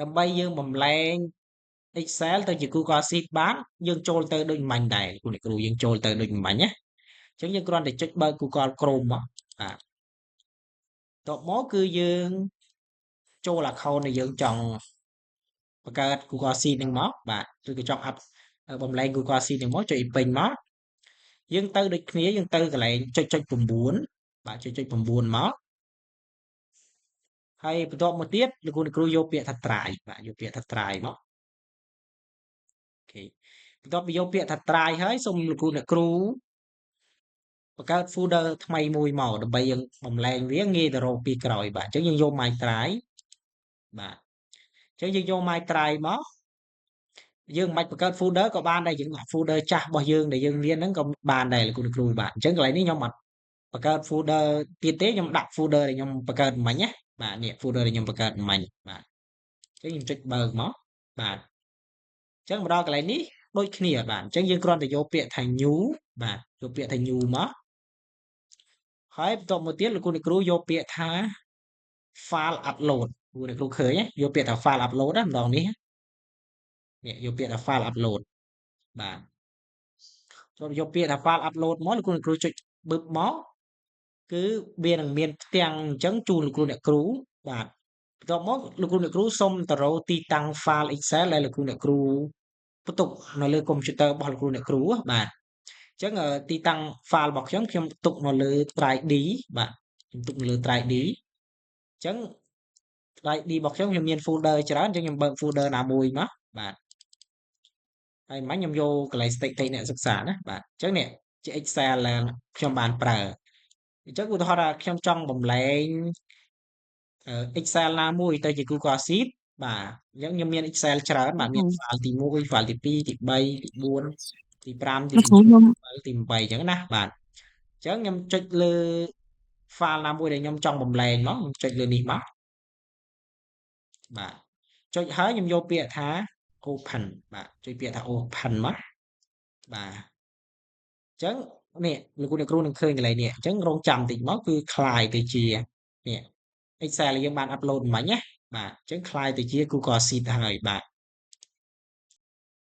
ដើម្បីយើងបំលែង Excel ទៅជា Google Sheet បានយើងចូលទៅដូចមាញ់ដែរលោកអ្នកគ្រូយើងចូលទៅដូចមាញ់ណាអញ្ចឹងយើងគ្រាន់តែចុចបើក Google Chrome មកបាទតបមកគឺយើងចូល account ដែលយើងចង់បង្កើត Google Sheet ហ្នឹងមកបាទឬក៏ចង់បំលែង Google Sheet ហ្នឹងមកចុចឲ្យពេញមកយើងទៅដូចគ្នាយើងទៅកន្លែងចុច9បាទចុច9មកហើយបន្ទាប់មកទៀតលោកគ្រូយកពាក្យថា try បាទយកពាក្យថា try មកអូខេបន្ទាប់ពីយកពាក្យថា try ហើយសូមលោកអ្នកគ្រូបង្កើត folder ថ្មីមួយមកដើម្បីយើងបំលែងវាងាយទៅរកពីក្រោយបាទអញ្ចឹងយើងយក my try បាទអញ្ចឹងយើងយក my try មកយើងមិនបាច់បង្កើត folder ក៏បានដែរយើងដាក់ folder ចាស់របស់យើងដែលយើងមានហ្នឹងក៏បានដែរលោកគ្រូបាទអញ្ចឹងកន្លែងនេះខ្ញុំអត់បង្កើត folder ទៀតទេខ្ញុំដាក់ folder ដែលខ្ញុំបង្កើតមិញណាបាទនេះ folder ដែលខ្ញុំបង្កើតមិញបាទអញ្ចឹងខ្ញុំចុចបើកមកបាទអញ្ចឹងមកដល់កន្លែងនេះដូចគ្នាបាទអញ្ចឹងយើងគ្រាន់តែយកពាក្យថា new បាទយកពាក្យថា new មកហើយបន្ទាប់មកទៀតលោកគ្រូយកពាក្យថា file upload លោកគ្រូឃើញយកពាក្យថា file upload ម្ដងនេះយកពាក្យថា file upload បាទចូលយកពាក្យថា file upload មកលោកគ្រូចុចប៊ឹបមកគឺវានឹងមានផ្ទាំងអញ្ចឹងជូនលោកគ្រូអ្នកគ្រូបាទបន្ទាប់មកលោកគ្រូអ្នកគ្រូសុំទៅរកទីតាំង file Excel ដែលលោកគ្រូអ្នកគ្រូផ្ទុកនៅលើកុំព្យូទ័ររបស់លោកគ្រូអ្នកគ្រូបាទអញ្ចឹងទីតាំង file របស់ខ្ញុំទុកនៅលើ drive D បាទខ្ញុំទុកនៅលើ drive D អញ្ចឹង drive D របស់ខ្ញុំមាន folder ច្រើនអញ្ចឹងខ្ញុំបើក folder ណាមួយមកបាទហើយមិញខ្ញុំយកកន្លែងស្ថិតិអ្នកសិក្សាណាបាទអញ្ចឹងនេះជា Excel ដែលខ្ញុំបានប្រើអញ្ចឹងឧទាហរណ៍ថាខ្ញុំចង់បំលែងExcel ណាមួយទៅជា Google Sheet បាទអញ្ចឹងខ្ញុំមាន Excel ច្រើនបាទមាន file ទី1 file ទី2ទី3ទី4ទី5ទី6ទី8អញ្ចឹងណាបាទអញ្ចឹងខ្ញុំចុចលើ file ណាមួយដែលខ្ញុំចង់បំលែងមកខ្ញុំចុចលើនេះមកបាទចុចហើយខ្ញុំយកពាក្យថា open បាទចុចពាក្យថា open មកបាទអញ្ចឹងនេះលោកគ្រូនឹងឃើញកន្លែងនេះអញ្ចឹងរងចាំតិចមកគឺคลายទៅជានេះ Excel យើងបាន upload មិញណាបាទអញ្ចឹងคลายទៅជា Google Sheet ហើយបាទ